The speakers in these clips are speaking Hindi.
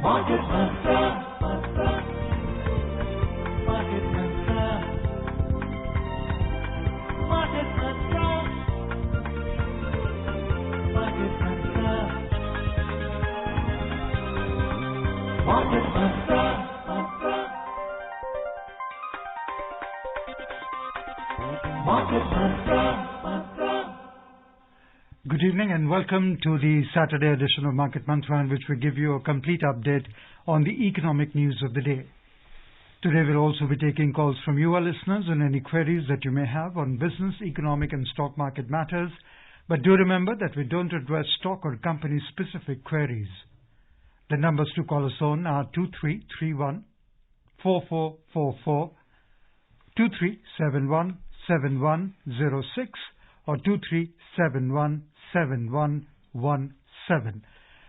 Market Mantra. Market Mantra. Market Mantra. Market Mantra. Market Mantra. Market Mantra. Good evening and welcome to the Saturday edition of Market Mantra, in which we give you a complete update on the economic news of the day. Today we'll also be taking calls from you, our listeners, and any queries that you may have on business, economic and stock market matters. But do remember that we don't address stock or company-specific queries. The numbers to call us on are 2331 4444, 2371 7106 or 2371 7117.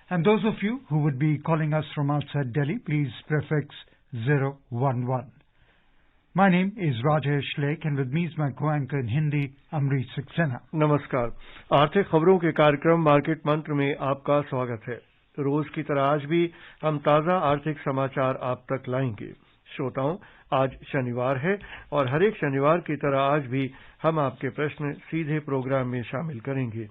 And those of you who would be calling us from outside Delhi, please prefix 011. My name is Rajesh Lake, and with me is my co-anchor in Hindi, Amrish Saxena. नमस्कार। आर्थिक खबरों के कार्यक्रम मार्केट मंत्र में आपका स्वागत है। रोज की तरह आज भी हम ताजा आर्थिक समाचार आप तक लाएंगे। श्रोताओं, आज शनिवार है और हर एक शनिवार की तरह आज भी हम आपके प्रश्न सीधे प्रोग्राम में शामिल करेंगे।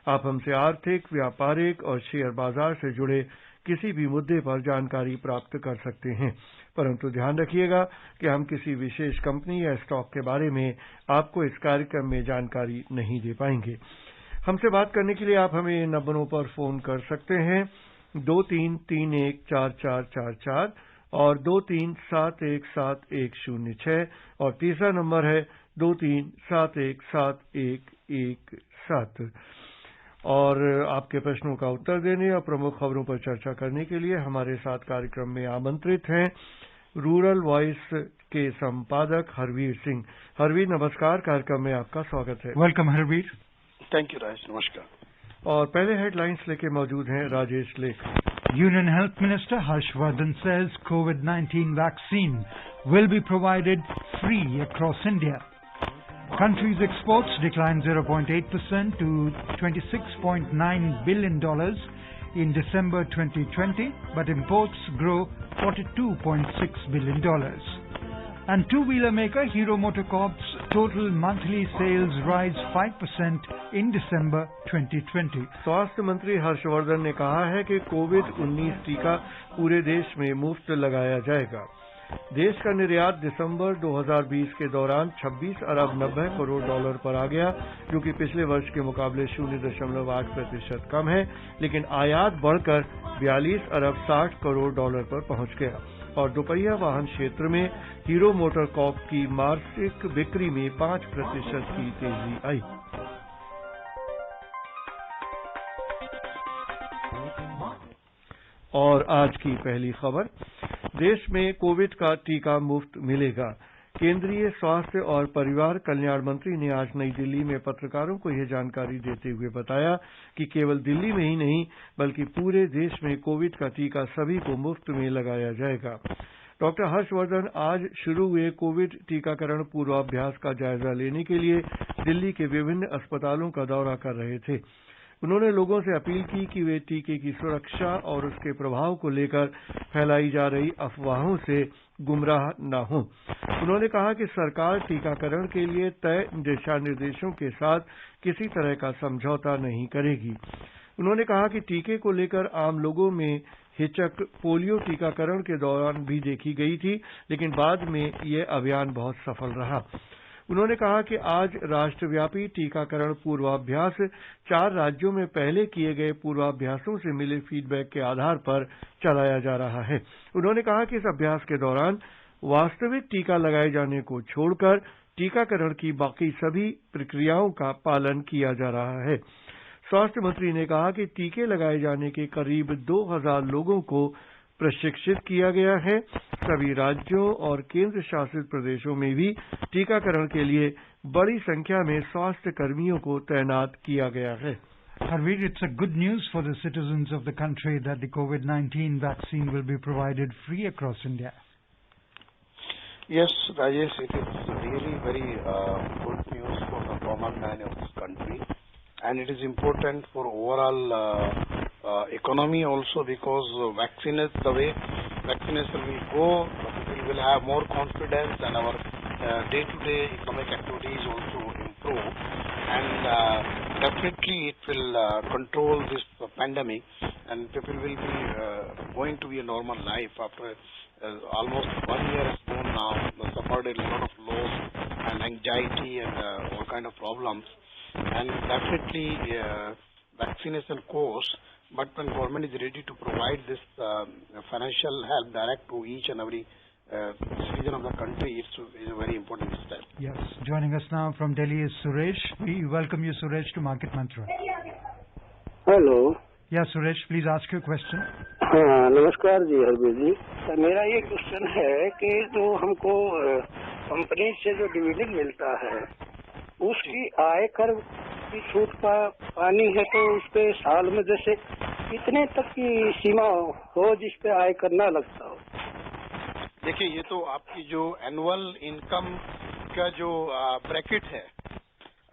आप हमसे आर्थिक, व्यापारिक और शेयर बाजार से जुड़े किसी भी मुद्दे पर जानकारी प्राप्त कर सकते हैं, परंतु ध्यान रखिएगा कि हम किसी विशेष कंपनी या स्टॉक के बारे में आपको इस कार्यक्रम में जानकारी नहीं दे पाएंगे। हमसे बात करने के लिए आप हमें इन नंबरों पर फोन कर सकते हैं 23314444 और 23717106 और तीसरा नंबर है 23717117। और आपके प्रश्नों का उत्तर देने और प्रमुख खबरों पर चर्चा करने के लिए हमारे साथ कार्यक्रम में आमंत्रित हैं रूरल वॉइस के संपादक हरवीर सिंह। हरवीर, नमस्कार। कार्यक्रम में आपका स्वागत है। Welcome Harveer. Thank you Rajesh, नमस्कार। और पहले हेडलाइंस लेके मौजूद हैं राजेश लेख। Union Health Minister Harshvardhan says COVID-19 vaccine will be provided free across India. Country's exports declined 0.8% to $26.9 billion in December 2020, but imports grow $42.6 billion. And two-wheeler maker Hero MotoCorp's total monthly sales rise 5% in December 2020. स्वास्थ्य मंत्री हर्षवर्धन ने कहा है कि कोविड-19 टीका पूरे देश में मुफ्त लगाया जाएगा। देश का निर्यात दिसंबर 2020 के दौरान 26 अरब 90 करोड़ डॉलर पर आ गया, जो कि पिछले वर्ष के मुकाबले 0.8% कम है, लेकिन आयात बढ़कर 42 अरब 60 करोड़ डॉलर पर पहुंच गया। और दोपहिया वाहन क्षेत्र में हीरो मोटरकॉर्प की मासिक बिक्री में 5% की तेजी आई। और आज की पहली खबर, देश में कोविड का टीका मुफ्त मिलेगा। केंद्रीय स्वास्थ्य और परिवार कल्याण मंत्री ने आज नई दिल्ली में पत्रकारों को यह जानकारी देते हुए बताया कि केवल दिल्ली में ही नहीं बल्कि पूरे देश में कोविड का टीका सभी को मुफ्त में लगाया जाएगा। डॉक्टर हर्षवर्धन आज शुरू हुए कोविड टीकाकरण पूर्वाभ्यास का जायजा लेने के लिए दिल्ली के विभिन्न अस्पतालों का दौरा कर रहे थे। उन्होंने लोगों से अपील की कि वे टीके की सुरक्षा और उसके प्रभाव को लेकर फैलाई जा रही अफवाहों से गुमराह न हों। उन्होंने कहा कि सरकार टीकाकरण के लिए तय दिशा निर्देशों के साथ किसी तरह का समझौता नहीं करेगी। उन्होंने कहा कि टीके को लेकर आम लोगों में हिचक पोलियो टीकाकरण के दौरान भी देखी गई थी, लेकिन बाद में यह अभियान बहुत सफल रहा। उन्होंने कहा कि आज राष्ट्रव्यापी टीकाकरण पूर्वाभ्यास 4 राज्यों में पहले किए गए पूर्वाभ्यासों से मिले फीडबैक के आधार पर चलाया जा रहा है। उन्होंने कहा कि इस अभ्यास के दौरान वास्तविक टीका लगाए जाने को छोड़कर टीकाकरण की बाकी सभी प्रक्रियाओं का पालन किया जा रहा है। स्वास्थ्य मंत्री ने कहा कि टीके लगाए जाने के करीब 2000 लोगों को प्रशिक्षित किया गया है। सभी राज्यों और केंद्र शासित प्रदेशों में भी टीकाकरण के लिए बड़ी संख्या में स्वास्थ्य कर्मियों को तैनात किया गया है। Harveer, it's a good news for the citizens of the country that the COVID-19 vaccine will be provided free across India. Yes, Rajesh, it is really very good news for the common man of this country, and it is important for overall economy also, because vaccine is the way vaccination will go, we will have more confidence and our day-to-day economic activities also improve, and definitely it will control this pandemic, and people will be going to be a normal life after almost 1 year has gone now. Suffered a lot of loss and anxiety and all kind of problems, and definitely vaccination course. But when government is ready to provide this financial help direct to each and every citizen of the country, it's a very important step. Yes. Joining us now from Delhi is Suresh. We welcome you, Suresh, to Market Mantra. Hello. Yeah, Suresh, please ask your question. हाँ, नमस्कार जी हरबीर जी। मेरा ये क्वेश्चन है कि जो हमको कंपनी से जो डिविडेंड मिलता है उसकी आयकर की छूट पानी है, तो उस पे साल में जैसे कितने तक की सीमा हो जिस पे आयकर ना लगता हो? देखिए, ये तो आपकी जो एनुअल इनकम का जो ब्रैकेट है,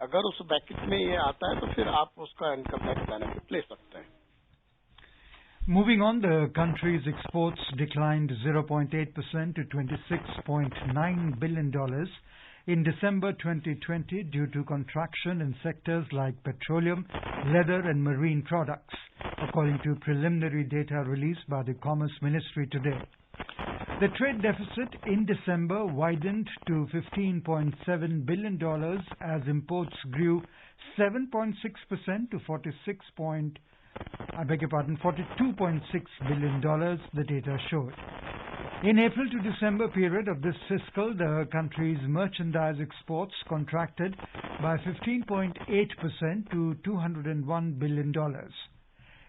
अगर उस ब्रैकेट में ये आता है तो फिर आप उसका इनकम टैक्स बेनिफिट ले सकते हैं। Moving on, the country's exports declined 0.8% to $26.9 billion in December 2020 due to contraction in sectors like petroleum, leather and marine products, according to preliminary data released by the Commerce Ministry today. The trade deficit in December widened to $15.7 billion as imports grew 7.6% to $42.6 billion, the data showed. In April to December period of this fiscal, the country's merchandise exports contracted by 15.8% to $201 billion.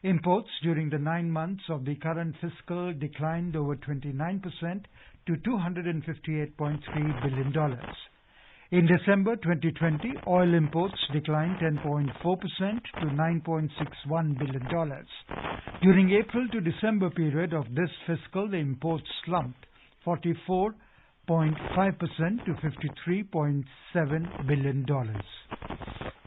Imports during the 9 months of the current fiscal declined over 29% to $258.3 billion. In December 2020, oil imports declined 10.4% to $9.61 billion. During April to December period of this fiscal, the imports slumped 44.5% to $53.7 billion.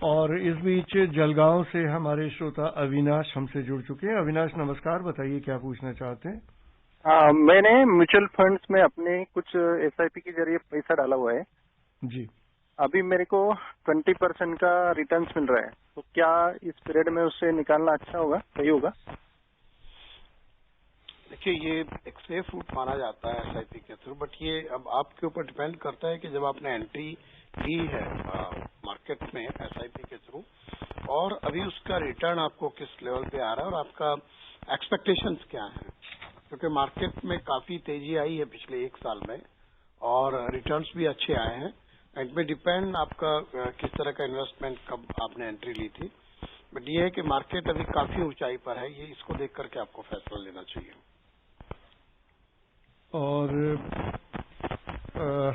और इस बीच जलगांव से हमारे श्रोता अविनाश हमसे जुड़ चुके हैं। अविनाश नमस्कार, बताइए क्या पूछना चाहते हैं? मैंने म्यूचुअल फंड्स में अपने कुछ एसआईपी के जरिए पैसा डाला हुआ है जी। अभी मेरे को 20% का रिटर्न्स मिल रहा है, तो क्या इस पीरियड में उससे निकालना अच्छा होगा, सही होगा? देखिए, ये एक सेफ रूट माना जाता है एसआईपी के थ्रू, बट ये अब आपके ऊपर डिपेंड करता है कि जब आपने एंट्री ली है मार्केट में एसआईपी के थ्रू, और अभी उसका रिटर्न आपको किस लेवल पे आ रहा है और आपका एक्सपेक्टेशंस क्या है, क्योंकि मार्केट में काफी तेजी आई है पिछले 1 साल में और रिटर्न्स भी अच्छे आए हैं। इट में डिपेंड आपका किस तरह का इन्वेस्टमेंट कब आपने एंट्री ली थी, बट ये है कि मार्केट अभी काफी ऊंचाई पर है, ये इसको देख करके आपको फैसला लेना चाहिए। और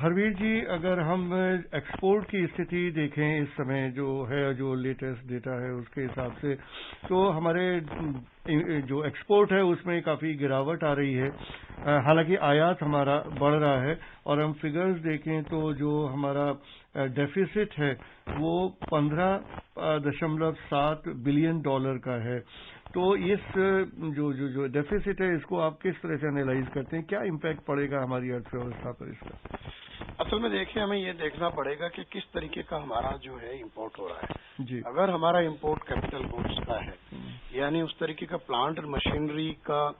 हरवीर जी, अगर हम एक्सपोर्ट की स्थिति देखें इस समय जो लेटेस्ट डेटा है उसके हिसाब से, तो हमारे जो एक्सपोर्ट है उसमें काफी गिरावट आ रही है। हालांकि आयात हमारा बढ़ रहा है, और हम फिगर्स देखें तो जो हमारा डेफिसिट है वो $15.7 बिलियन का है। तो इस जो डेफिसिट है इसको आप किस तरह से एनालाइज करते हैं? क्या इम्पैक्ट पड़ेगा हमारी अर्थव्यवस्था पर इसका? असल में देखिए, हमें ये देखना पड़ेगा कि किस तरीके का हमारा जो है इंपोर्ट हो रहा है जी। अगर हमारा इंपोर्ट कैपिटल गुड्स का है, यानी उस तरीके का प्लांट और मशीनरी का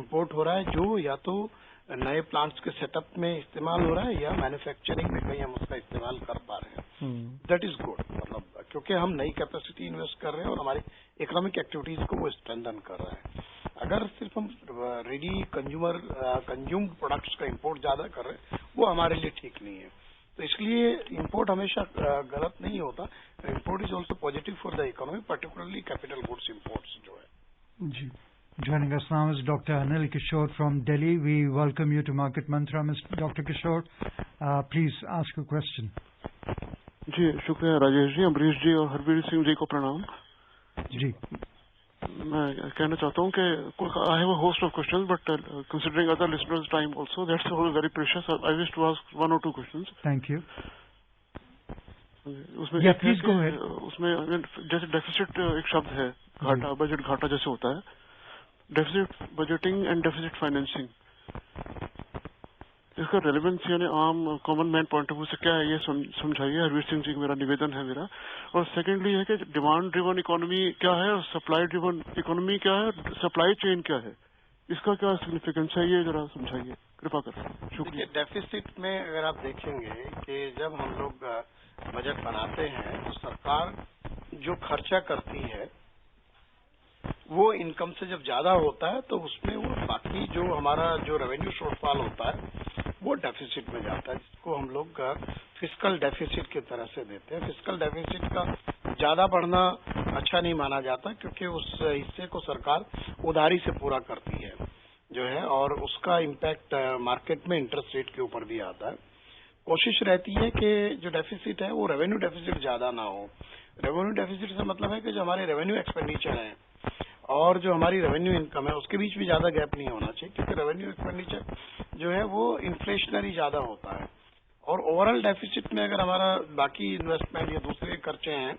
इंपोर्ट हो रहा है जो या तो नए प्लांट्स के सेटअप में इस्तेमाल हो रहा है या मैन्युफैक्चरिंग में कहीं हम उसका इस्तेमाल कर पा रहे हैं, दैट इज गुड। मतलब क्योंकि हम नई कैपेसिटी इन्वेस्ट कर रहे हैं और हमारी इकोनॉमिक एक्टिविटीज को वो स्ट्रेंथन कर रहा है। अगर सिर्फ हम रेडी कंज्यूम प्रोडक्ट्स का इंपोर्ट ज्यादा कर रहे हैं, वो हमारे लिए ठीक नहीं है। तो इसलिए इंपोर्ट हमेशा गलत नहीं होता। Import is also positive for the economy, particularly capital goods imports जो है जी। Joining us now is Dr. Anil Kishore from Delhi. We welcome you to Market Mantra. Mr. Dr. Kishore, please ask a question. जी शुक्रिया राजेश जी, अमरीश जी और हरवीर सिंह जी को प्रणाम जी। मैं कहना चाहता हूँ कि I have a host of questions, but considering other listeners time also, that's very precious, I wish to ask 1 or 2 questions. Thank you. उसमें प्लीज गो अहेड। उसमें जैसे डेफिसिट एक शब्द है, घाटा, बजट घाटा जैसे होता है, deficit budgeting and deficit financing, इसका रेलेवेंस यानी आम common man point of view से क्या है ये समझाइए। हरवीर सिंह जी मेरा निवेदन है मेरा। और सेकेंडली है कि डिमांड ड्रिवन इकोनॉमी क्या है और सप्लाई ड्रिवन इकोनॉमी क्या है, सप्लाई चेन क्या है, इसका क्या सिग्निफिकेंस है, ये जरा समझाइए कृपा कर। शुक्रिया। डेफिसिट में अगर आप देखेंगे कि जब हम लोग बजट बनाते हैं तो सरकार जो खर्चा करती है वो इनकम से जब ज्यादा होता है तो उसमें वो बाकी जो हमारा जो रेवेन्यू शॉर्टफॉल होता है वो डेफिसिट में जाता है, जिसको हम लोग फिस्कल डेफिसिट की तरह से देते हैं। फिस्कल डेफिसिट का ज्यादा बढ़ना अच्छा नहीं माना जाता क्योंकि उस हिस्से को सरकार उधारी से पूरा करती है जो है, और उसका इम्पैक्ट मार्केट में इंटरेस्ट रेट के ऊपर भी आता है। कोशिश रहती है कि जो डेफिसिट है वो रेवेन्यू डेफिसिट ज्यादा ना हो। रेवेन्यू डेफिसिट से मतलब है कि जो हमारे रेवेन्यू एक्सपेंडिचर है और जो हमारी रेवेन्यू इनकम है उसके बीच भी ज्यादा गैप नहीं होना चाहिए, क्योंकि रेवेन्यू एक्सपेंडिचर जो है वो इन्फ्लेशनरी ज्यादा होता है। और ओवरऑल डेफिसिट में अगर हमारा बाकी इन्वेस्टमेंट या दूसरे खर्चे हैं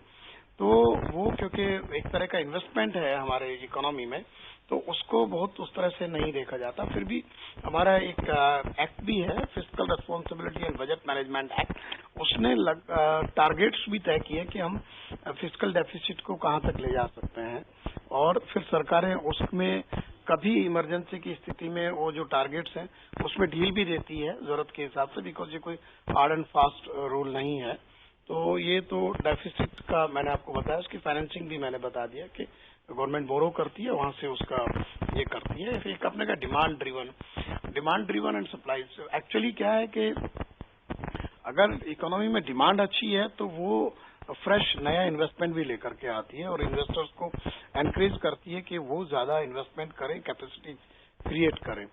तो वो क्योंकि एक तरह का इन्वेस्टमेंट है हमारे इकोनॉमी में, तो उसको बहुत उस तरह से नहीं देखा जाता। फिर भी हमारा एक एक्ट भी है, fiscal responsibility and budget management act, उसने टारगेट्स भी तय किए कि हम फिस्कल डेफिसिट को कहां तक ले जा सकते हैं, और फिर सरकारें उसमें कभी इमरजेंसी की स्थिति में वो जो टारगेट्स हैं उसमें ढील भी देती है जरूरत के हिसाब से, बिकॉज ये कोई हार्ड एंड फास्ट रूल नहीं है। तो ये तो डेफिसिट का मैंने आपको बताया, उसकी फाइनेंसिंग भी मैंने बता दिया कि गवर्नमेंट बोरो करती है, वहां से उसका ये करती है। एक अपने का demand driven and supply. Actually क्या है कि अगर इकोनॉमी में डिमांड अच्छी है तो वो फ्रेश नया इन्वेस्टमेंट भी लेकर के आती है और इन्वेस्टर्स को एनकरेज करती है कि वो ज्यादा इन्वेस्टमेंट करें, कैपेसिटी क्रिएट करें,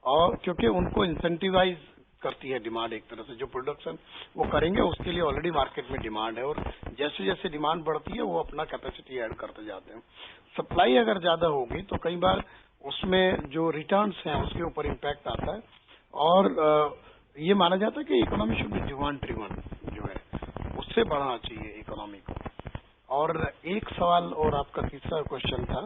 और क्योंकि उनको इंसेंटिवाइज करती है डिमांड एक तरह से। जो प्रोडक्शन वो करेंगे उसके लिए ऑलरेडी मार्केट में डिमांड है, और जैसे जैसे डिमांड बढ़ती है वो अपना कैपेसिटी ऐड करते जाते हैं। सप्लाई अगर ज्यादा होगी तो कई बार उसमें जो रिटर्न्स हैं उसके ऊपर इम्पैक्ट आता है, और ये माना जाता है कि economy should be demand driven, जो है उससे बढ़ना चाहिए इकोनॉमी को। और एक सवाल और आपका तीसरा क्वेश्चन था,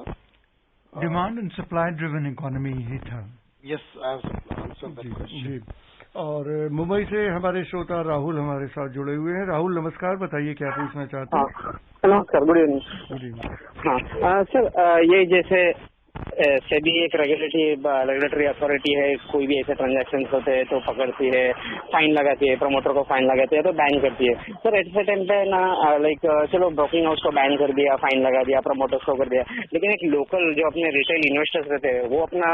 demand and supply driven economy ही था। Yes, answer that question. और मुंबई से हमारे श्रोता राहुल हमारे साथ जुड़े हुए हैं। राहुल नमस्कार, बताइए क्या पूछना चाहते हैं। नमस्कार, गुड इवनिंग। हाँ सर, ये जैसे सेबी एक रेगुलेटरी अथॉरिटी है, कोई भी ऐसे ट्रांजैक्शन होते हैं तो पकड़ती है, फाइन लगाती है, प्रमोटर को फाइन लगाती है तो बैन करती है। सर एट द टाइम पे ना लाइक चलो ब्रोकिंग हाउस को बैन कर दिया, फाइन लगा दिया, प्रमोटर्स को कर दिया, लेकिन एक लोकल जो अपने रिटेल इन्वेस्टर्स रहते हैं वो अपना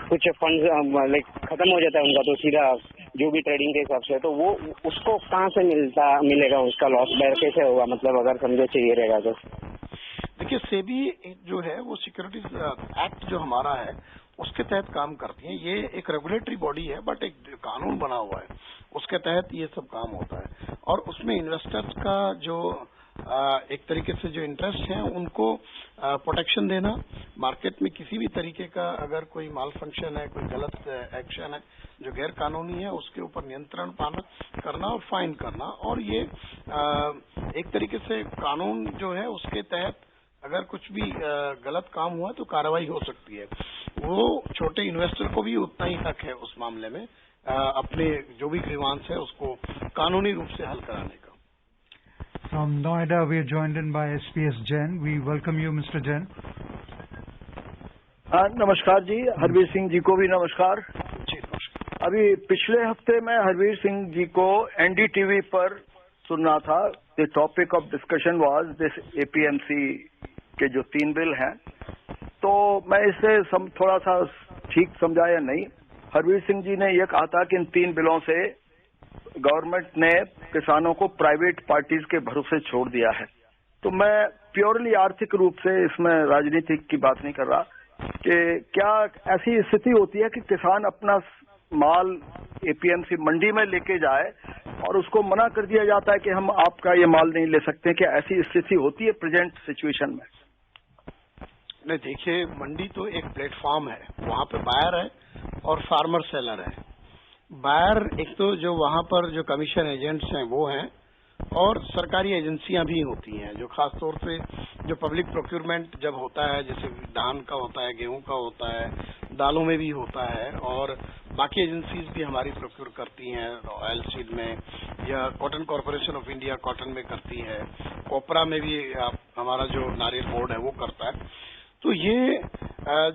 कुछ फंड लाइक खत्म हो जाता है उनका, तो सीधा जो भी ट्रेडिंग के हिसाब से, तो वो उसको कहाँ से मिलेगा, उसका लॉस बेयर कैसे होगा, मतलब अगर समझे चाहिए रहेगा तो। देखिए, सेबी जो है वो सिक्योरिटीज एक्ट जो हमारा है उसके तहत काम करती है। ये एक रेगुलेटरी बॉडी है बट एक कानून बना हुआ है, उसके तहत ये सब काम होता है, और उसमें इन्वेस्टर्स का जो एक तरीके से जो इंटरेस्ट है उनको प्रोटेक्शन देना, मार्केट में किसी भी तरीके का अगर कोई माल फंक्शन है, कोई गलत एक्शन है जो गैर कानूनी है, उसके ऊपर नियंत्रण पाना करना और फाइन करना, और ये एक तरीके से कानून जो है उसके तहत अगर कुछ भी गलत काम हुआ तो कार्रवाई हो सकती है। वो छोटे इन्वेस्टर को भी उतना ही हक है उस मामले में अपने जो भी ग्रीवांस है उसको कानूनी रूप से हल कराने का। From Noida, we are joined in by SPS Jain. We welcome you, Mr. Jain. हाँ नमस्कार जी, हरवीर सिंह जी को भी नमस्कार। जी नमस्कार। अभी पिछले हफ्ते मैं हरवीर सिंह जी को एनडीटीवी पर सुनना था। The topic of discussion was this APMC के जो 3 बिल हैं, तो मैं इसे थोड़ा सा ठीक समझा या नहीं। हरवीर सिंह जी ने यह कहा था कि इन 3 बिलों से गवर्नमेंट ने किसानों को प्राइवेट पार्टीज के भरोसे छोड़ दिया है। तो मैं प्योरली आर्थिक रूप से इसमें राजनीतिक की बात नहीं कर रहा कि क्या ऐसी स्थिति होती है कि किसान अपना माल एपीएमसी मंडी में लेके जाए और उसको मना कर दिया जाता है कि हम आपका ये माल नहीं ले सकते। क्या ऐसी स्थिति होती है प्रेजेंट सिचुएशन में? नहीं, देखिए, मंडी तो एक प्लेटफॉर्म है, वहां पे बायर है और फार्मर सेलर है। बायर एक तो जो वहां पर जो कमीशन एजेंट्स हैं वो हैं, और सरकारी एजेंसियां भी होती हैं जो खास तौर से जो पब्लिक प्रोक्योरमेंट जब होता है, जैसे धान का होता है, गेहूं का होता है, दालों में भी होता है, और बाकी एजेंसीज भी हमारी प्रोक्योर करती हैं ऑयल सीड में, या cotton corporation of India cotton में करती है, कोपरा में भी हमारा जो नारियल बोर्ड है वो करता है। तो ये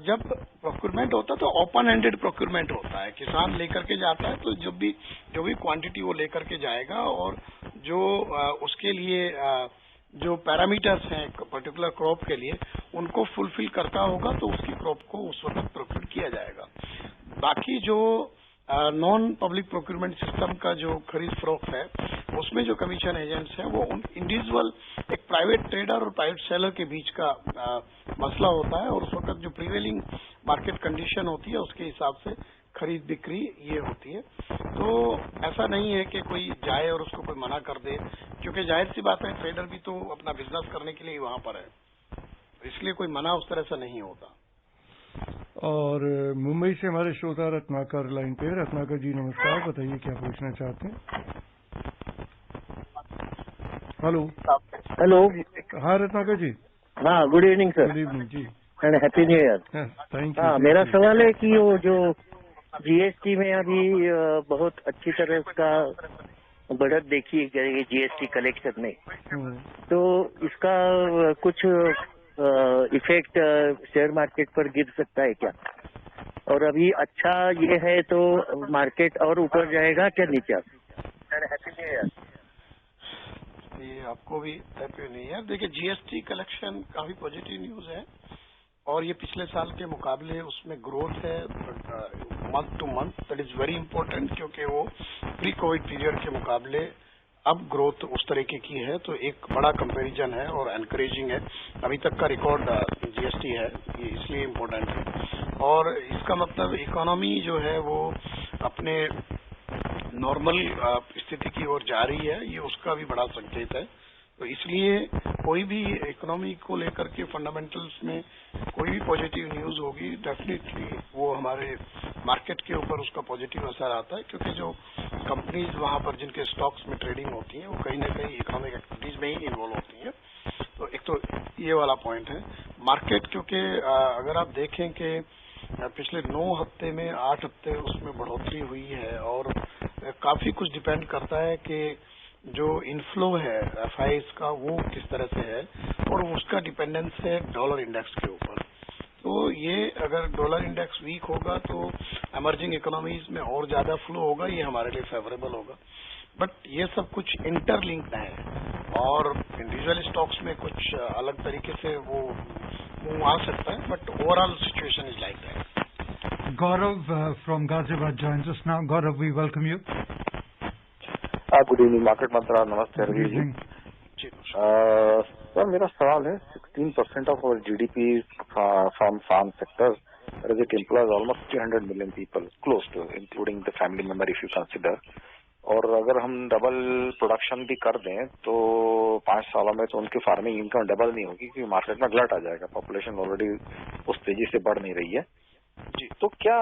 जब प्रोक्योरमेंट होता है तो ओपन एंडेड प्रोक्योरमेंट होता है, किसान लेकर के जाता है तो जो भी क्वांटिटी वो लेकर के जाएगा, और जो उसके लिए जो पैरामीटर्स हैं पर्टिकुलर क्रॉप के लिए उनको फुलफिल करता होगा तो उसकी क्रॉप को उस वक्त प्रोक्योर किया जाएगा। बाकी जो नॉन पब्लिक प्रोक्योरमेंट सिस्टम का जो खरीद फरोख्त है उसमें जो कमीशन एजेंट्स हैं वो इंडिविजुअल एक प्राइवेट ट्रेडर और प्राइवेट सेलर के बीच का मसला होता है, और उस वक्त जो प्रिवेलिंग मार्केट कंडीशन होती है उसके हिसाब से खरीद बिक्री ये होती है। तो ऐसा नहीं है कि कोई जाए और उसको कोई मना कर दे, क्योंकि जाहिर सी बात है ट्रेडर भी तो अपना बिजनेस करने के लिए वहां पर है, इसलिए कोई मना उस तरह से नहीं होता। और मुंबई से हमारे श्रोता रत्नाकर लाइन पे। रत्नाकर जी नमस्कार, बताइए क्या पूछना चाहते हैं। Hello hello. हाँ रत्नाकर जी। हाँ, good evening sir. Good evening ji, and happy new year. Thank you. हाँ, मेरा सवाल है कि वो जो जीएसटी में अभी बहुत अच्छी तरह उसका बढ़त देखी जाएगी जीएसटी कलेक्शन में, तो इसका कुछ इफेक्ट शेयर मार्केट पर गिर सकता है क्या? और अभी अच्छा ये है तो मार्केट और ऊपर जाएगा क्या नीचे? Happy new year. ये आपको भी हैप्पी न्यू ईयर। देखिए, जीएसटी कलेक्शन काफी पॉजिटिव न्यूज है, और ये पिछले साल के मुकाबले उसमें ग्रोथ है month two month. That is very important, क्योंकि वो प्री कोविड पीरियड के मुकाबले अब ग्रोथ उस तरीके की है, तो एक बड़ा कंपैरिजन है और एनकरेजिंग है। अभी तक का रिकॉर्ड जीएसटी है, ये इसलिए इम्पोर्टेंट है, और इसका मतलब इकोनॉमी जो है वो अपने नॉर्मल स्थिति की ओर जा रही है, ये उसका भी बड़ा संकेत है। तो इसलिए कोई भी इकोनॉमी को लेकर के फंडामेंटल्स में कोई भी पॉजिटिव न्यूज होगी, डेफिनेटली वो हमारे मार्केट के ऊपर उसका पॉजिटिव असर आता है, क्योंकि जो कंपनीज वहां पर जिनके स्टॉक्स में ट्रेडिंग होती है वो कहीं ना कहीं इकोनॉमिक एक्टिविटीज में ही इन्वॉल्व होती है। तो एक तो ये वाला पॉइंट है मार्केट, क्योंकि अगर आप देखें कि पिछले 9 हफ्ते में 8 हफ्ते उसमें बढ़ोतरी हुई है, और काफी कुछ डिपेंड करता है कि जो इनफ्लो है एफआईएस का वो किस तरह से है, और उसका डिपेंडेंस है डॉलर इंडेक्स के ऊपर। तो ये अगर डॉलर इंडेक्स वीक होगा तो इमर्जिंग इकोनॉमीज में और ज्यादा फ्लो होगा, ये हमारे लिए फेवरेबल होगा। बट ये सब कुछ इंटरलिंक्ड है, और इंडिविजुअल स्टॉक्स में कुछ अलग तरीके से वो मूव आ सकता है, but overall situation is like that. Gaurav from Ghaziabad joins us now. Gaurav, we welcome you. Good evening market Mantra. नमस्ते रवि जी। सर मेरा सवाल है 16% of our GDP from farm sector, it employs almost 300 million people close to, including the family member if you consider. और अगर हम डबल प्रोडक्शन भी कर दें तो 5 सालों में तो उनकी फार्मिंग इनकम डबल नहीं होगी, क्योंकि मार्केट में गलत आ जाएगा, पॉपुलेशन ऑलरेडी उस तेजी से बढ़ नहीं रही है। तो क्या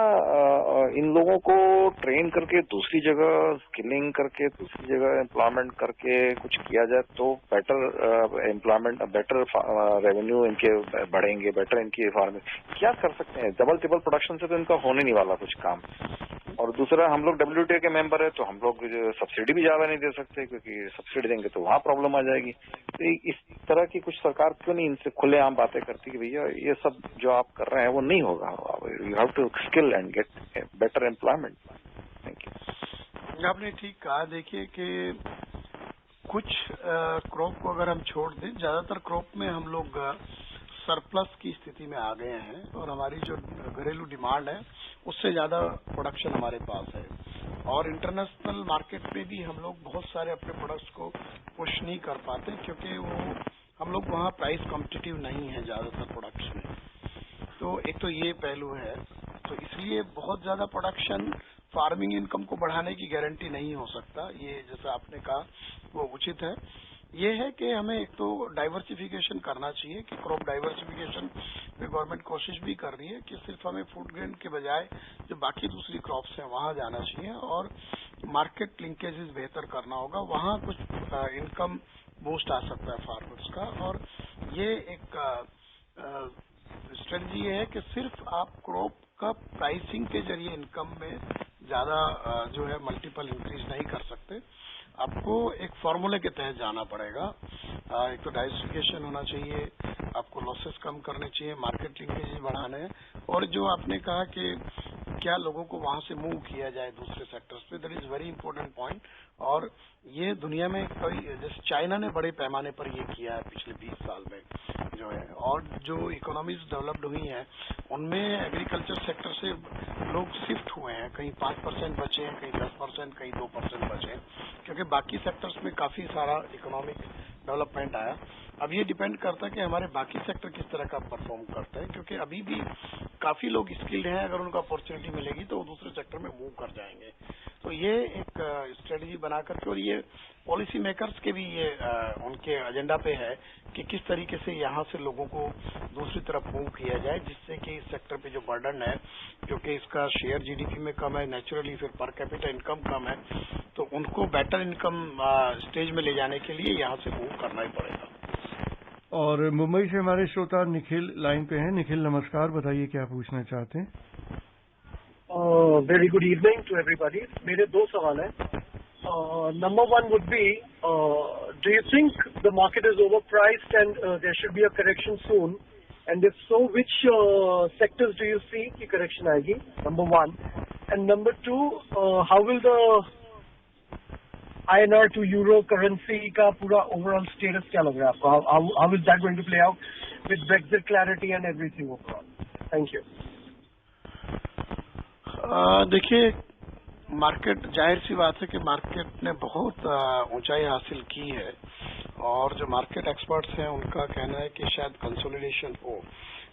इन लोगों को ट्रेन करके दूसरी जगह स्किलिंग करके दूसरी जगह एम्प्लॉयमेंट करके कुछ किया जाए तो बेटर एम्प्लॉयमेंट, बेटर रेवेन्यू इनके बढ़ेंगे, बेटर इनकी फार्मिंग क्या कर सकते हैं? डबल ट्रिपल प्रोडक्शन से तो इनका होने नहीं वाला कुछ काम। और दूसरा, हम लोग WTO के मेंबर है तो हम लोग सब्सिडी भी ज्यादा नहीं दे सकते, क्योंकि सब्सिडी देंगे तो वहां प्रॉब्लम आ जाएगी। तो इस तरह की कुछ सरकार क्यों नहीं इनसे खुलेआम बातें करती कि भैया ये सब जो आप कर रहे हैं वो नहीं होगा, you have to skill and get better employment. Thank you. आपने ठीक कहा। देखिए कि कुछ क्रॉप को अगर हम छोड़ दें, ज्यादातर क्रॉप में हम लोग सरप्लस की स्थिति में आ गए हैं, और हमारी जो घरेलू डिमांड है उससे ज्यादा प्रोडक्शन हमारे पास है, और इंटरनेशनल मार्केट में भी हम लोग बहुत सारे अपने प्रोडक्ट्स को पुश नहीं कर पाते, क्योंकि वो हम लोग वहाँ प्राइस कॉम्पिटिटिव नहीं है ज्यादातर प्रोडक्ट्स में। तो एक तो ये पहलू है, तो इसलिए बहुत ज्यादा प्रोडक्शन फार्मिंग इनकम को बढ़ाने की गारंटी नहीं हो सकता। ये जैसा आपने कहा वो उचित है। ये है कि हमें एक तो डाइवर्सिफिकेशन करना चाहिए, कि क्रॉप डाइवर्सिफिकेशन पे गवर्नमेंट कोशिश भी कर रही है कि सिर्फ हमें फूड ग्रेन के बजाय जो बाकी दूसरी क्रॉप्स हैं वहां जाना चाहिए, और मार्केट लिंकेजेस बेहतर करना होगा, वहां कुछ इनकम बूस्ट आ सकता है फार्मर्स का। और ये एक स्ट्रेटजी है कि सिर्फ आप क्रॉप का प्राइसिंग के जरिए इनकम में ज्यादा जो है मल्टीपल इंक्रीज नहीं कर सकते, आपको एक फॉर्मूले के तहत जाना पड़ेगा। एक तो डाइवर्सिफिकेशन होना चाहिए, आपको लॉसेस कम करने चाहिए, मार्केट लिंकेज बढ़ाने हैं, और जो आपने कहा कि क्या लोगों को वहां से मूव किया जाए दूसरे सेक्टर्स पे, that is very important point. और ये दुनिया में कई, जैसे चाइना ने बड़े पैमाने पर ये किया है पिछले 20 साल में जो है, और जो इकोनॉमीज डेवलप्ड हुई हैं उनमें एग्रीकल्चर सेक्टर से लोग शिफ्ट हुए हैं, कहीं 5% बचे हैं, कहीं 10%, कहीं 2% बचे हैं, क्योंकि बाकी सेक्टर्स में काफी सारा इकोनॉमिक डेवलपमेंट आया। अब ये डिपेंड करता है कि हमारे बाकी सेक्टर किस तरह का परफॉर्म करते हैं, क्योंकि अभी भी काफी लोग स्किल्ड हैं, अगर उनको अपॉर्चुनिटी मिलेगी तो वो दूसरे सेक्टर में मूव कर जाएंगे। तो ये एक स्ट्रेटजी बना करके, और ये पॉलिसी मेकर्स के भी ये उनके एजेंडा पे है कि किस तरीके से यहाँ से लोगों को दूसरी तरफ मूव किया जाए, जिससे कि इस सेक्टर पे जो बर्डन है, क्योंकि इसका शेयर जीडीपी में कम है नेचुरली, फिर पर कैपिटा इनकम कम है, तो उनको बेटर इनकम स्टेज में ले जाने के लिए यहाँ से मूव करना ही पड़ेगा। और मुंबई से हमारे श्रोता निखिल लाइन पे हैं। निखिल नमस्कार, बताइए क्या पूछना चाहते हैं। Very good evening to everybody. मेरे दो सवाल हैं। Number one would be, do you think the market is overpriced and there should be a correction soon, and if so which sectors do you see की करेक्शन आएगी? Number one. And number two, how will the INR to euro currency का पूरा overall status क्या लग रहा है आपको? How is that going to play out with Brexit clarity and everything overall? Thank you. देखिए, मार्केट, जाहिर सी बात है कि मार्केट ने बहुत ऊंचाई हासिल की है, और जो मार्केट एक्सपर्ट्स हैं उनका कहना है कि शायद कंसोलिडेशन हो,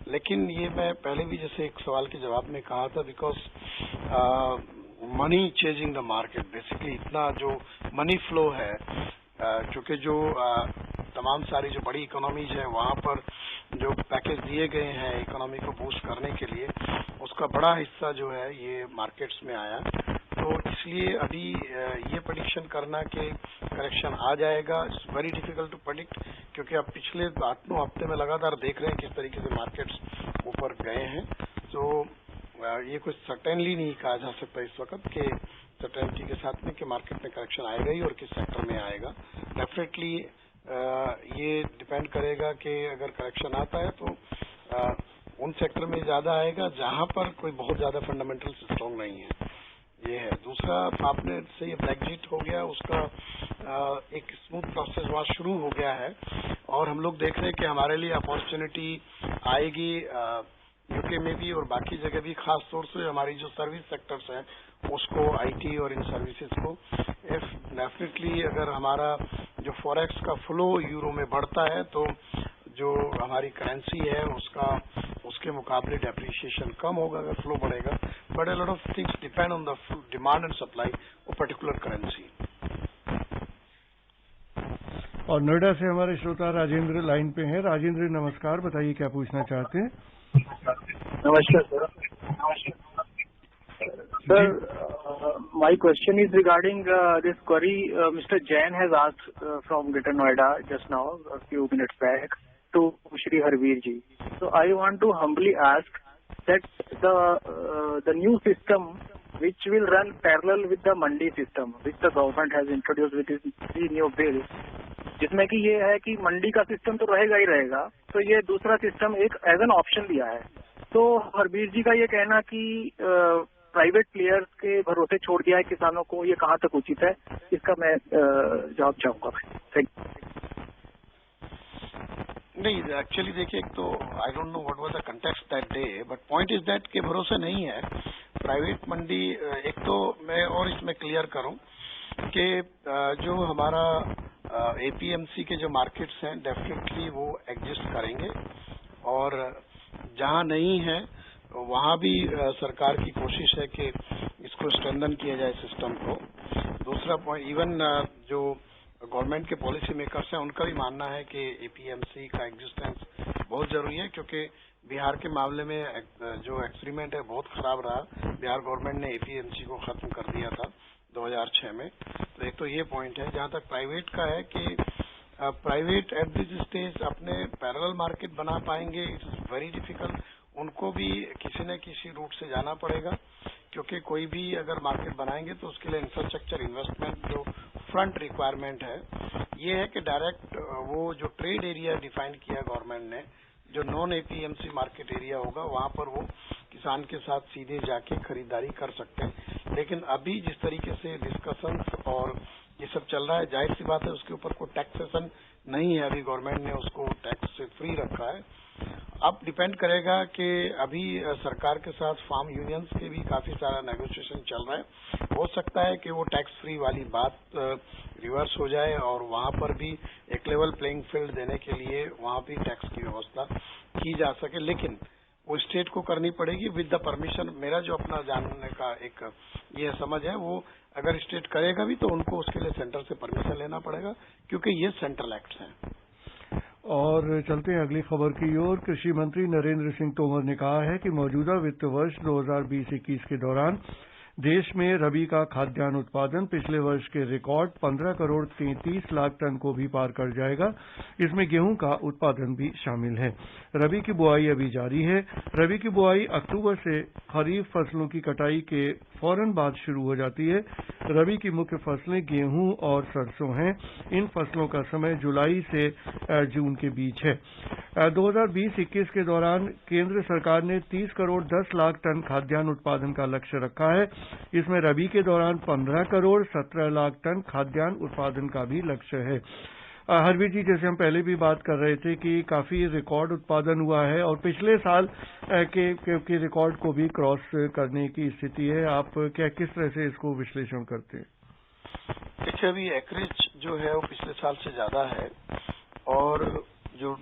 लेकिन ये मैं पहले भी जैसे एक सवाल के जवाब में कहा था, because money chasing the market, basically इतना जो मनी फ्लो है, क्योंकि जो तमाम सारी जो बड़ी इकोनॉमीज है वहां पर जो पैकेज दिए गए हैं इकोनॉमी को बूस्ट करने के लिए, उसका बड़ा हिस्सा जो है ये मार्केट्स में आया। तो इसलिए अभी ये प्रेडिक्शन करना कि करेक्शन आ जाएगा, it's very difficult to predict, क्योंकि अब पिछले 8-9 हफ्ते में लगातार देख रहे हैं किस तरीके से मार्केट्स ऊपर गए हैं। तो ये कुछ सर्टेनली नहीं कहा जा सकता इस वक्त कि सर्टेनिटी के साथ में कि मार्केट में करेक्शन आएगा ही और किस सेक्टर में आएगा। डेफिनेटली ये डिपेंड करेगा कि अगर करेक्शन आता है तो उन सेक्टर में ज्यादा आएगा जहां पर कोई बहुत ज्यादा फंडामेंटल स्ट्रॉन्ग नहीं है, ये है। दूसरा, आपने से ये ब्रेक्जिट हो गया, उसका एक स्मूथ प्रोसेस वहां शुरू हो गया है, और हम लोग देख रहे हैं कि हमारे लिए अपॉर्चुनिटी आएगी यूके में भी और बाकी जगह भी, खास तौर से हमारी जो सर्विस सेक्टर्स हैं उसको, आईटी और इन सर्विसेज को। इफ डेफिनेटली अगर हमारा जो फॉरेक्स का फ्लो यूरो में बढ़ता है तो जो हमारी करेंसी है उसके मुकाबले डेप्रिसिएशन कम होगा अगर फ्लो बढ़ेगा। But a lot of things depend on the demand and supply of particular currency. और नोएडा से हमारे श्रोता राजेंद्र लाइन पे हैं। राजेंद्र नमस्कार, बताइए क्या पूछना चाहते हैं। नमस्कार sir. Sir, my question is regarding this query Mr. Jain has asked from Greater Noida just now, a few minutes back, to Shri Harveer ji. So I want to humbly ask that the new system which will run parallel with the mandi system, which the government has introduced with this new bill, जिसमें कि ये है कि मंडी का सिस्टम तो रहेगा ही रहेगा, तो ये दूसरा सिस्टम एक एज एन ऑप्शन दिया है। तो हरबीर जी का ये कहना कि प्राइवेट प्लेयर्स के भरोसे छोड़ दिया है किसानों को, ये कहाँ तक उचित है, इसका मैं जवाब चाहूंगा। Thank you. नहीं, एक्चुअली देखिए, एक तो I don't know what was the context that day, but point is that के भरोसे नहीं है प्राइवेट मंडी। एक तो मैं और इसमें क्लियर करूं कि जो हमारा एपीएमसी के जो मार्केट्स हैं डेफिनेटली वो एग्जिस्ट करेंगे, और जहां नहीं है वहां भी सरकार की कोशिश है कि इसको स्ट्रेंथन किया जाए सिस्टम को। दूसरा पॉइंट, इवन जो गवर्नमेंट के पॉलिसी मेकर्स हैं उनका भी मानना है कि एपीएमसी का एग्जिस्टेंस बहुत जरूरी है, क्योंकि बिहार के मामले में जो एक्सपेरिमेंट है बहुत खराब रहा। बिहार गवर्नमेंट ने एपीएमसी को खत्म कर दिया था, 2006 में। तो एक तो ये पॉइंट है। जहां तक प्राइवेट का है कि प्राइवेट एट दिस स्टेज अपने पैरेलल मार्केट बना पाएंगे, इट इज वेरी डिफिकल्ट। उनको भी किसी न किसी रूट से जाना पड़ेगा, क्योंकि कोई भी अगर मार्केट बनाएंगे तो उसके लिए इंफ्रास्ट्रक्चर इन्वेस्टमेंट जो फ्रंट रिक्वायरमेंट है ये है कि डायरेक्ट वो जो ट्रेड एरिया डिफाइन किया गवर्नमेंट ने, जो नॉन एपीएमसी मार्केट एरिया होगा, वहां पर वो किसान के साथ सीधे जाके खरीदारी कर सकते हैं। लेकिन अभी जिस तरीके से डिस्कशंस और ये सब चल रहा है, जाहिर सी बात है उसके ऊपर कोई टैक्सेशन नहीं है। अभी गवर्नमेंट ने उसको टैक्स से फ्री रखा है। अब डिपेंड करेगा कि अभी सरकार के साथ फार्म यूनियंस के भी काफी सारा नेगोशिएशन चल रहा है। हो सकता है कि वो टैक्स फ्री वाली बात रिवर्स हो जाए और वहां पर भी एक लेवल प्लेइंग फील्ड देने के लिए वहां भी टैक्स की व्यवस्था की जा सके, लेकिन वो स्टेट को करनी पड़ेगी विद द परमिशन। मेरा जो अपना जानने का एक ये समझ है, वो अगर स्टेट करेगा भी तो उनको उसके लिए सेंटर से परमिशन लेना पड़ेगा, क्योंकि ये सेंट्रल एक्ट्स हैं। और चलते हैं अगली खबर की ओर। कृषि मंत्री नरेंद्र सिंह तोमर ने कहा है कि मौजूदा वित्त वर्ष 2020-21 के दौरान देश में रबी का खाद्यान्न उत्पादन पिछले वर्ष के रिकॉर्ड 15 करोड़ 33 लाख टन को भी पार कर जाएगा। इसमें गेहूं का उत्पादन भी शामिल है। रबी की बुआई अभी जारी है। रबी की बुआई अक्टूबर से खरीफ फसलों की कटाई के फौरन बाद शुरू हो जाती है। रबी की मुख्य फसलें गेहूं और सरसों हैं। इन फसलों का समय जुलाई से जून के बीच है। 2020-21 के दौरान केंद्र सरकार ने 30 करोड़ 10 लाख टन खाद्यान्न उत्पादन का लक्ष्य रखा है। इसमें रबी के दौरान 15 करोड़ 17 लाख टन खाद्यान्न उत्पादन का भी लक्ष्य है। हरवीर जी, जैसे हम पहले भी बात कर रहे थे कि काफी रिकॉर्ड उत्पादन हुआ है और पिछले साल के रिकॉर्ड को भी क्रॉस करने की स्थिति है। आप किस तरह से इसको विश्लेषण करते हैं? देखिए, अभी एकरेज जो है वो पिछले साल से ज्यादा है और जो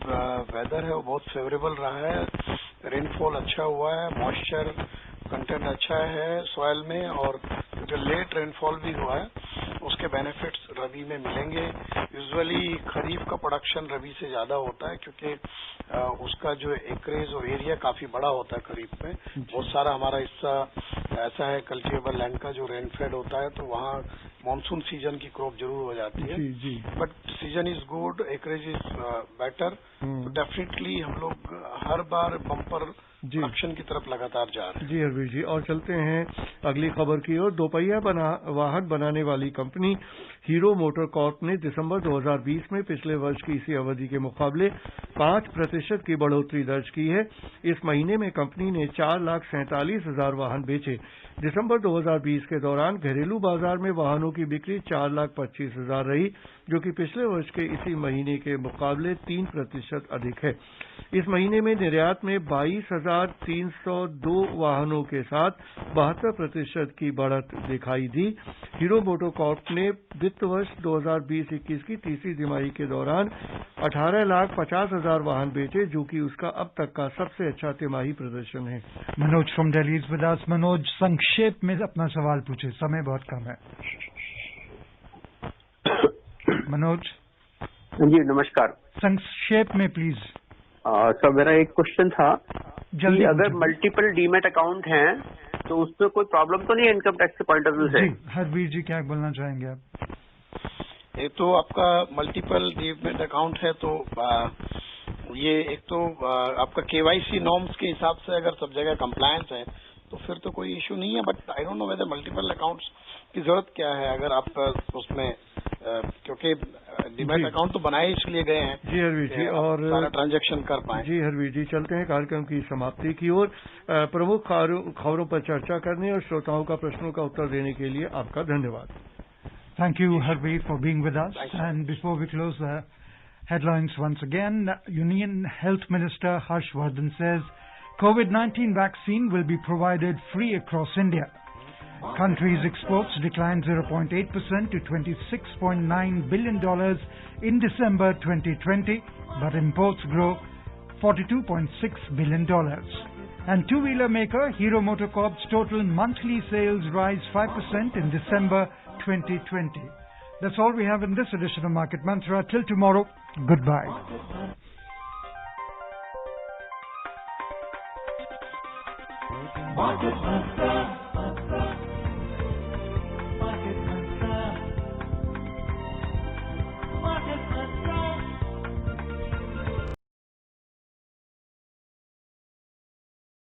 वेदर है वो बहुत फेवरेबल रहा है। रेनफॉल अच्छा हुआ है, मॉइस्चर कंटेंट अच्छा है सॉइल में, और जो लेट रेनफॉल भी हुआ है उसके बेनिफिट्स रबी में मिलेंगे। यूजुअली खरीफ का प्रोडक्शन रबी से ज्यादा होता है, क्योंकि उसका जो एकरेज और एरिया काफी बड़ा होता है खरीफ में। बहुत सारा हमारा हिस्सा ऐसा है कल्टिवेबल लैंड का जो रेनफेड होता है, तो वहाँ मानसून सीजन की क्रॉप जरूर हो जाती है। But season is good, acreage is better, तो डेफिनेटली हम लोग हर बार बम्पर प्रोडक्शन की तरफ लगातार जा रहे हैं। जी हरवीर जी, और चलते हैं अगली खबर की ओर। दोपहिया वाहन बनाने वाली कंपनी हीरो मोटर कॉर्प ने दिसंबर 2020 में पिछले वर्ष की इसी अवधि के मुकाबले 5% की बढ़ोतरी दर्ज की है। इस महीने में कंपनी ने 4,47,000 वाहन बेचे। दिसंबर 2020 के दौरान घरेलू बाजार में वाहनों की बिक्री 4,25,000 रही, जो कि पिछले वर्ष के इसी महीने के मुकाबले 3% अधिक है। इस महीने में निर्यात में 22,302 वाहनों के साथ 72% की बढ़त दिखाई दी। हीरो मोटोकॉर्प ने वित्त वर्ष 2020-21 की तीसरी तिमाही के दौरान 18,50,000 वाहन बेचे, जो कि उसका अब तक का सबसे अच्छा तिमाही प्रदर्शन है। Manoj from Delhi is with us. Manoj, संक्षेप में अपना सवाल पूछे, समय बहुत कम है। मनोज जी नमस्कार। संक्षेप में प्लीज। सर, मेरा एक क्वेश्चन था जल्दी। अगर मल्टीपल डीमैट अकाउंट हैं तो उसमें कोई प्रॉब्लम तो नहीं है इनकम टैक्स के पॉइंट ऑफ व्यू से? हरवीर जी, क्या बोलना चाहेंगे आप? ये तो आपका मल्टीपल डीमैट अकाउंट है, तो ये एक तो आपका केवाईसी नॉर्म्स के हिसाब से अगर सब जगह कंप्लायंस है तो फिर तो कोई इशू नहीं है। But I don't know whether multiple accounts की जरूरत क्या है अगर आप उसमें, क्योंकि डीमैट अकाउंट तो बनाए इसलिए गए हैं जी हरवीर जी, और सारा ट्रांजैक्शन कर पाए। जी हरवीर जी, चलते हैं कार्यक्रम की समाप्ति की ओर। प्रमुख खबरों पर चर्चा करने और श्रोताओं का प्रश्नों का उत्तर देने के लिए आपका धन्यवाद। Thank you, Harveer, for being with us. And before we close the headlines once again, Union Health Minister Harsh Vardhan says COVID-19 vaccine will be provided free across India. Country's exports declined 0.8% to $26.9 billion in December 2020, but imports grow $42.6 billion. And two-wheeler maker Hero MotoCorp's total monthly sales rise 5% in December 2020. That's all we have in this edition of Market Mantra. Till tomorrow, goodbye. Market Mantra.